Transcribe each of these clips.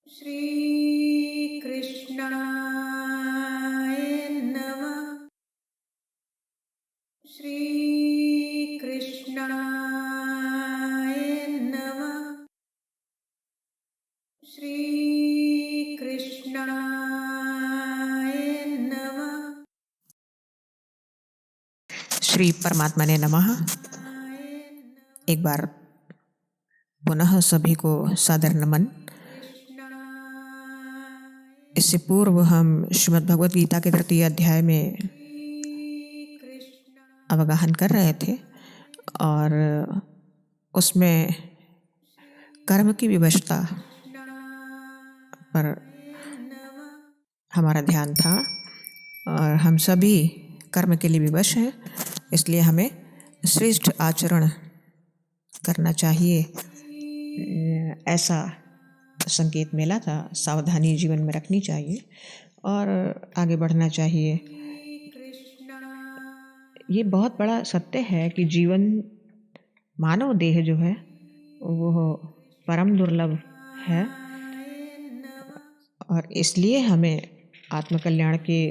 श्री कृष्णाय नमः। श्री कृष्णाय नमः। श्री कृष्णाय नमः। श्री परमात्मा ने नमः। एक बार पुनः सभी को सादर नमन। इससे पूर्व हम श्रीमद् भगवद गीता के तृतीय अध्याय में अवगाहन कर रहे थे और उसमें कर्म की विवशता पर हमारा ध्यान था और हम सभी कर्म के लिए विवश हैं, इसलिए हमें श्रेष्ठ आचरण करना चाहिए, ऐसा संकेत मिला था। सावधानी जीवन में रखनी चाहिए और आगे बढ़ना चाहिए। ये बहुत बड़ा सत्य है कि जीवन, मानव देह जो है वो परम दुर्लभ है और इसलिए हमें आत्मकल्याण के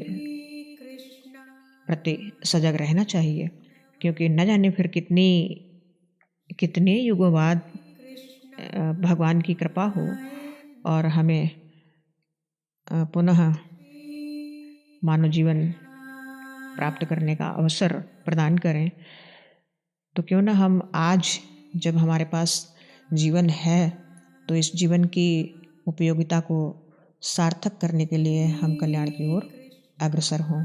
प्रति सजग रहना चाहिए, क्योंकि न जाने फिर कितने युगों बाद भगवान की कृपा हो और हमें पुनः मानव जीवन प्राप्त करने का अवसर प्रदान करें। तो क्यों ना हम आज, जब हमारे पास जीवन है, तो इस जीवन की उपयोगिता को सार्थक करने के लिए हम कल्याण की ओर अग्रसर हों।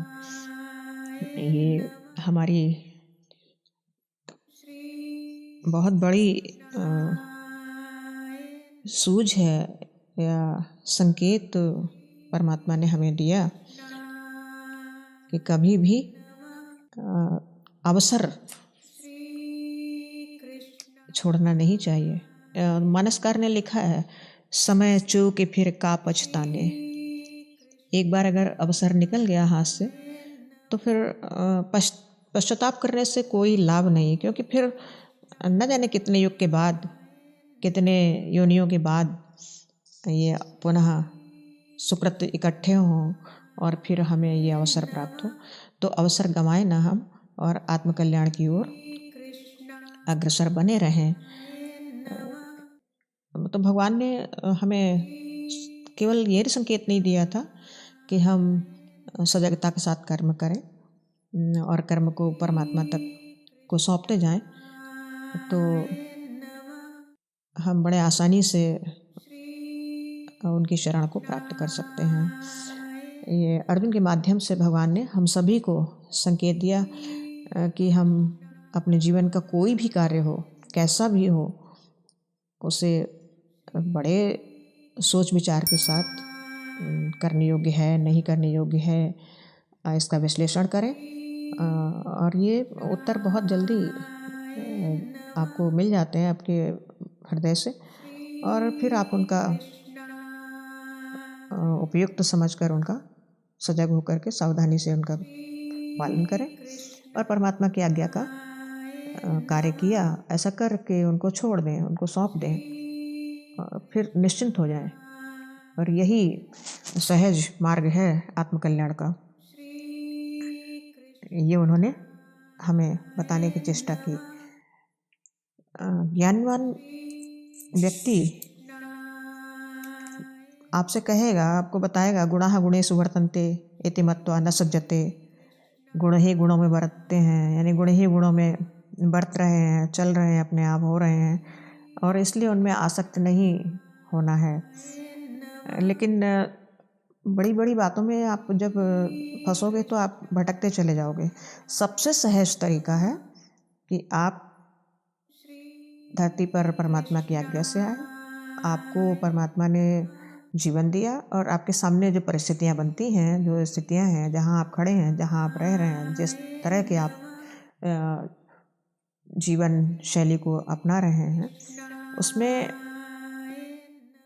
ये हमारी बहुत बड़ी सूझ है या संकेत परमात्मा ने हमें दिया कि कभी भी अवसर छोड़ना नहीं चाहिए। मानसकार ने लिखा है, समय चूके फिर का पछताने। एक बार अगर अवसर निकल गया हाथ से तो फिर पश्चाताप करने से कोई लाभ नहीं, क्योंकि फिर न जाने कितने युग के बाद, कितने योनियों के बाद ये पुनः सुकृत इकट्ठे हों और फिर हमें ये अवसर प्राप्त हो। तो अवसर गंवाए ना हम और आत्मकल्याण की ओर अग्रसर बने रहें। तो भगवान ने हमें केवल ये संकेत नहीं दिया था कि हम सजगता के साथ कर्म करें और कर्म को परमात्मा तक को सौंपते जाएं, तो हम बड़े आसानी से उनकी शरण को प्राप्त कर सकते हैं। ये अर्जुन के माध्यम से भगवान ने हम सभी को संकेत दिया कि हम अपने जीवन का कोई भी कार्य हो, कैसा भी हो, उसे बड़े सोच विचार के साथ करने योग्य है, नहीं करने योग्य है, इसका विश्लेषण करें और ये उत्तर बहुत जल्दी आपको मिल जाते हैं आपके हृदय से, और फिर आप उनका उपयुक्त समझकर उनका सजग होकर के सावधानी से उनका पालन करें और परमात्मा की आज्ञा का कार्य किया ऐसा करके उनको छोड़ दें, उनको सौंप दें और फिर निश्चिंत हो जाएं। और यही सहज मार्ग है आत्मकल्याण का। ये उन्होंने हमें बताने की चेष्टा की। ज्ञानवान व्यक्ति आपसे कहेगा, आपको बताएगा, गुणाः गुणेषु वर्तन्ते इति मत्वा न सज्जते। गुण ही गुणों में बरतते हैं, यानी गुण ही गुणों में बरत रहे हैं, चल रहे हैं, अपने आप हो रहे हैं और इसलिए उनमें आसक्त नहीं होना है। लेकिन बड़ी बड़ी बातों में आप जब फंसोगे तो आप भटकते चले जाओगे। सबसे सहज तरीका है कि आप धरती पर परमात्मा की आज्ञा से आए। आपको परमात्मा ने जीवन दिया और आपके सामने जो परिस्थितियाँ बनती हैं, जो स्थितियाँ हैं, जहाँ आप खड़े हैं, जहाँ आप रह रहे हैं, जिस तरह के आप जीवन शैली को अपना रहे हैं, उसमें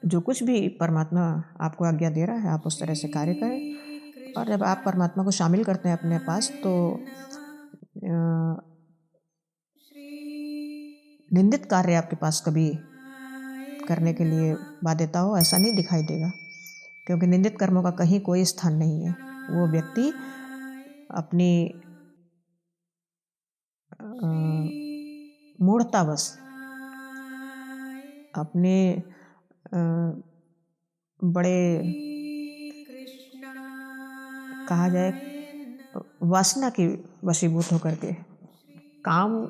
जो कुछ भी परमात्मा आपको आज्ञा दे रहा है, आप उस तरह से कार्य करें। और जब आप परमात्मा को शामिल करते हैं अपने पास, तो निंदित कार्य आपके पास कभी करने के लिए बाध्यता हो, ऐसा नहीं दिखाई देगा, क्योंकि निंदित कर्मों का कहीं कोई स्थान नहीं है। वो व्यक्ति अपनी मूढ़तावश अपने बड़े, कहा जाए, वासना की वशीभूत होकर के काम,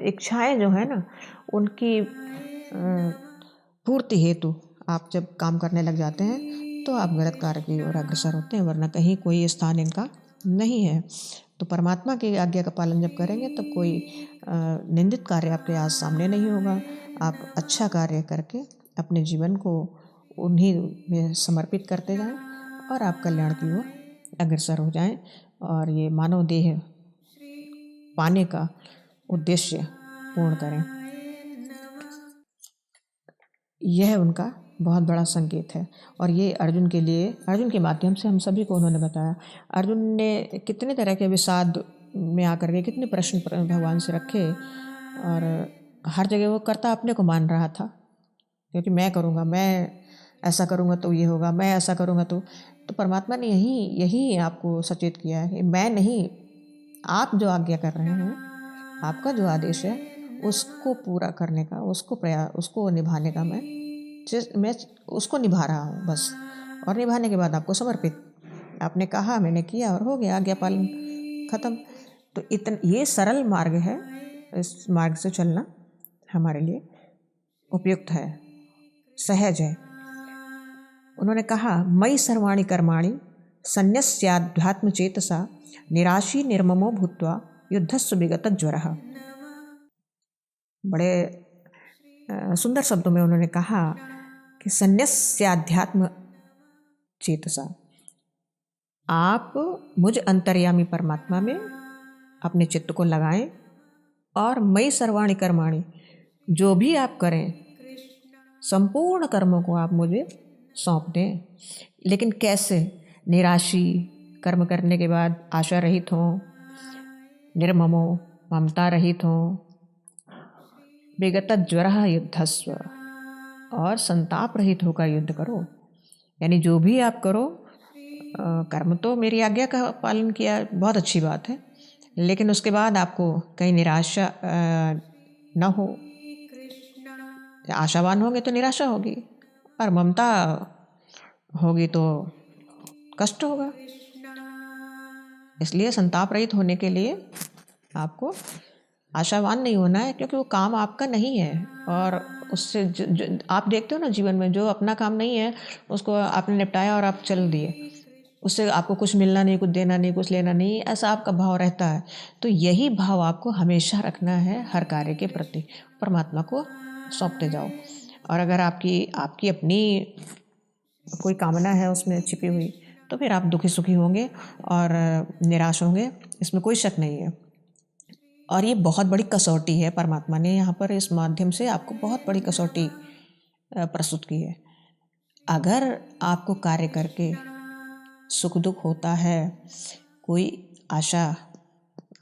इच्छाएं जो है ना, उनकी पूर्ति हेतु आप जब काम करने लग जाते हैं तो आप गलत कार्य की ओर अग्रसर होते हैं, वरना कहीं कोई स्थान इनका नहीं है। तो परमात्मा की आज्ञा का पालन जब करेंगे तब कोई निंदित कार्य आपके आज सामने नहीं होगा। आप अच्छा कार्य करके अपने जीवन को उन्हीं में समर्पित करते जाएं और आप कल्याण की ओर अग्रसर हो जाएं और ये मानव देह पाने का उद्देश्य पूर्ण करें। यह उनका बहुत बड़ा संकेत है और ये अर्जुन के लिए, अर्जुन के माध्यम से हम सभी को उन्होंने बताया। अर्जुन ने कितने तरह के विषाद में आकर के कितने प्रश्न भगवान से रखे और हर जगह वो कर्ता अपने को मान रहा था, क्योंकि मैं करूँगा, मैं ऐसा करूँगा तो ये होगा, मैं ऐसा करूँगा तो परमात्मा ने यही आपको सचेत किया है। मैं नहीं, आप जो आज्ञा कर रहे हैं, आपका जो आदेश है उसको पूरा करने का, उसको निभाने का मैं उसको निभा रहा हूँ बस। और निभाने के बाद आपको समर्पित, आपने कहा, मैंने किया और हो गया, आज्ञा पालन खत्म। तो ये सरल मार्ग है, इस मार्ग से चलना हमारे लिए उपयुक्त है, सहज है। उन्होंने कहा, मयि सर्वाणि कर्माणि संन्यस्याध्यात्म चेतसा निराशी निर्ममो भूत्वा युद्धस्व विगत ज्वरः। बड़े सुंदर शब्दों में उन्होंने कहा कि संन्यस्याध्यात्म चेतसा, आप मुझ अंतर्यामी परमात्मा में अपने चित्त को लगाएं और मयि सर्वाणि कर्माणि, जो भी आप करें संपूर्ण कर्मों को आप मुझे सौंप दें। लेकिन कैसे? निराशी, कर्म करने के बाद आशा रहित हों, निर्ममो, ममता रहित हों, विगत ज्वरः युद्धस्व, और संताप रहित होकर युद्ध करो। यानी जो भी आप करो, कर्म तो मेरी आज्ञा का पालन किया, बहुत अच्छी बात है, लेकिन उसके बाद आपको कहीं निराशा न हो। आशावान होंगे तो निराशा होगी और ममता होगी तो कष्ट होगा। इसलिए संताप रहित होने के लिए आपको आशावान नहीं होना है, क्योंकि वो काम आपका नहीं है। और उससे जो आप देखते हो ना जीवन में, जो अपना काम नहीं है उसको आपने निपटाया और आप चल दिए, उससे आपको कुछ मिलना नहीं, कुछ देना नहीं, कुछ लेना नहीं, ऐसा आपका भाव रहता है। तो यही भाव आपको हमेशा रखना है हर कार्य के प्रति, परमात्मा को सौंपते जाओ। और अगर आपकी अपनी कोई कामना है उसमें छिपी हुई, तो फिर आप दुखी सुखी होंगे और निराश होंगे, इसमें कोई शक नहीं है। और ये बहुत बड़ी कसौटी है, परमात्मा ने यहाँ पर इस माध्यम से आपको बहुत बड़ी कसौटी प्रस्तुत की है। अगर आपको कार्य करके सुख दुख होता है, कोई आशा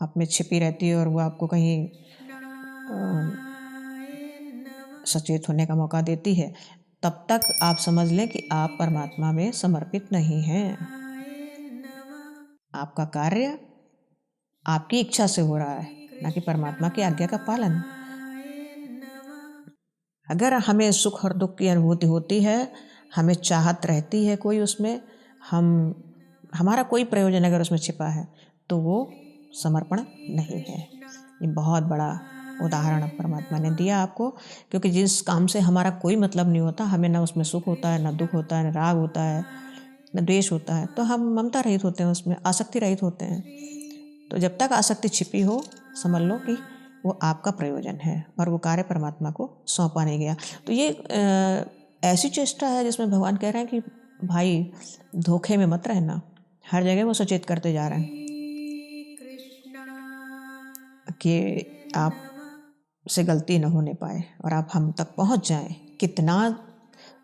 आप में छिपी रहती है और वो आपको कहीं सचेत होने का मौका देती है, तब तक आप समझ लें कि आप परमात्मा में समर्पित नहीं हैं। आपका कार्य आपकी इच्छा से हो रहा है, ना कि परमात्मा की आज्ञा का पालन। अगर हमें सुख और दुख की अनुभूति होती है, हमें चाहत रहती है कोई उसमें, हमारा कोई प्रयोजन अगर उसमें छिपा है, तो वो समर्पण नहीं है। ये बहुत बड़ा उदाहरण परमात्मा ने दिया आपको, क्योंकि जिस काम से हमारा कोई मतलब नहीं होता, हमें ना उसमें सुख होता है, ना दुख होता है, ना राग होता है, ना द्वेष होता है, तो हम ममता रहित होते हैं, उसमें आसक्ति रहित होते हैं। तो जब तक आसक्ति छिपी हो, समझ लो कि वो आपका प्रयोजन है और वो कार्य परमात्मा को सौंपा नहीं गया। तो ये ऐसी चेष्टा है जिसमें भगवान कह रहे हैं कि भाई धोखे में मत रहना। हर जगह वो सचेत करते जा रहे हैं कि आप से गलती न होने पाए और आप हम तक पहुंच जाएं। कितना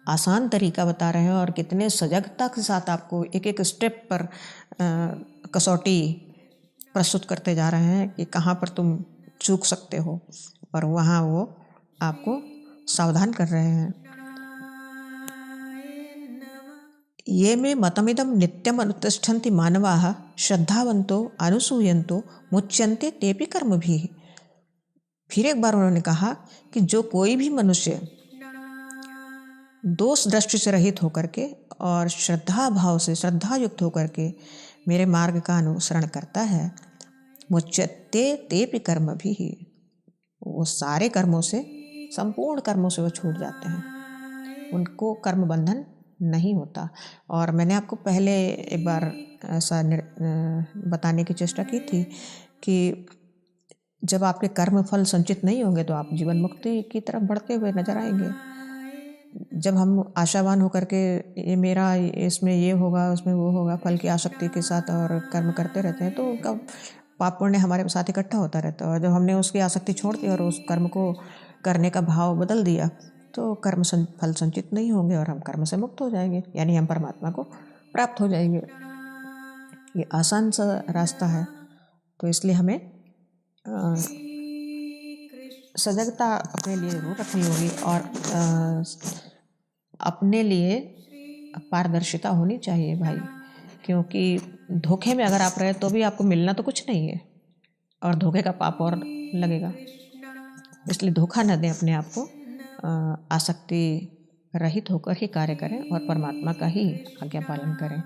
आसान तरीका बता रहे हैं और कितने सजगता के साथ आपको एक एक स्टेप पर कसौटी प्रस्तुत करते जा रहे हैं कि कहाँ पर तुम चूक सकते हो, और वहाँ वो आपको सावधान कर रहे हैं। ये मे मतमिदं नित्यम अनुतिष्ठन्ति मानवाः श्रद्धावन्तो अनुसूयन्तो मुच्यन्ते तेपि कर्मभिः। फिर एक बार उन्होंने कहा कि जो कोई भी मनुष्य दोष दृष्टि से रहित होकर के और श्रद्धा भाव से श्रद्धा युक्त होकर के मेरे मार्ग का अनुसरण करता है, मुच्यते तेपि कर्मभिः, वो सारे कर्मों से, संपूर्ण कर्मों से वो छूट जाते हैं, उनको कर्म बंधन नहीं होता। और मैंने आपको पहले एक बार ऐसा बताने की चेष्टा की थी कि जब आपके कर्म फल संचित नहीं होंगे तो आप जीवन मुक्ति की तरफ बढ़ते हुए नजर आएंगे। जब हम आशावान होकर के ये मेरा इसमें ये होगा उसमें वो होगा फल की आसक्ति के साथ और कर्म करते रहते हैं तो उनका पाप पुण्य हमारे साथ इकट्ठा होता रहता है। और जब हमने उसकी आसक्ति छोड़ दी और उस कर्म को करने का भाव बदल दिया तो कर्म फल संचित नहीं होंगे और हम कर्म से मुक्त हो जाएंगे, यानी हम परमात्मा को प्राप्त हो जाएंगे। ये आसान सा रास्ता है। तो इसलिए हमें सजगता अपने लिए जरूर रखनी होगी और अपने लिए पारदर्शिता होनी चाहिए भाई, क्योंकि धोखे में अगर आप रहे तो भी आपको मिलना तो कुछ नहीं है और धोखे का पाप और लगेगा। इसलिए धोखा न दें अपने आप को, आसक्ति रहित होकर ही कार्य करें और परमात्मा का ही आज्ञा पालन करें,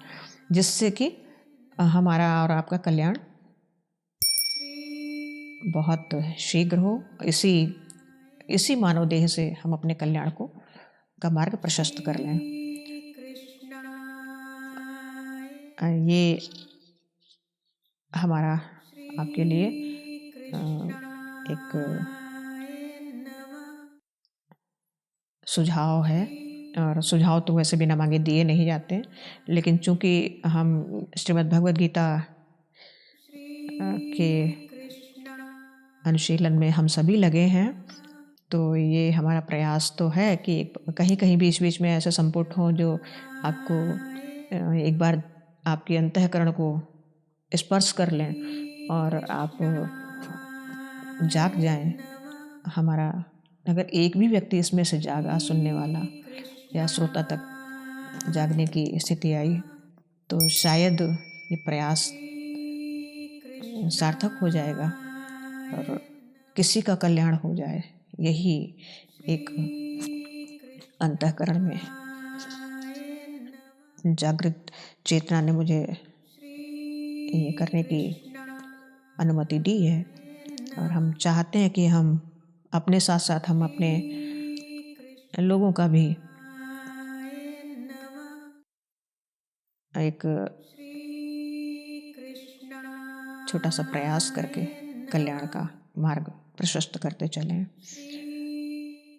जिससे कि हमारा और आपका कल्याण बहुत शीघ्र हो। इसी मानव देह से हम अपने कल्याण का मार्ग प्रशस्त कर लें। ये हमारा आपके लिए एक सुझाव है, और सुझाव तो वैसे बिना मांगे दिए नहीं जाते, लेकिन चूंकि हम श्रीमद् भगवद गीता के अनुशीलन में हम सभी लगे हैं, तो ये हमारा प्रयास तो है कि कहीं कहीं बीच बीच में ऐसे संपुट हों जो आपको एक बार आपके अंतःकरण को स्पर्श कर लें और आप जाग जाएं। हमारा अगर एक भी व्यक्ति इसमें से जागा, सुनने वाला या श्रोता तक जागने की स्थिति आई, तो शायद ये प्रयास सार्थक हो जाएगा और किसी का कल्याण हो जाए। यही एक अंतःकरण में जागृत चेतना ने मुझे ये करने की अनुमति दी है, और हम चाहते हैं कि हम अपने साथ साथ हम अपने लोगों का भी एक छोटा सा प्रयास करके कल्याण का मार्ग प्रशस्त करते चलें।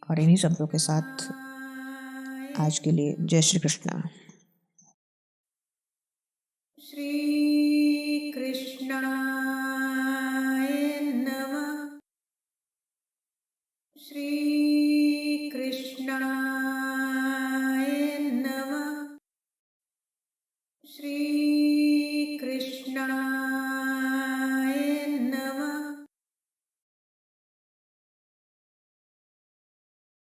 और इन्हीं शब्दों के साथ आज के लिए जय श्री कृष्णा। श्री कृष्णाय नमः। श्री कृष्णाय नमः। श्री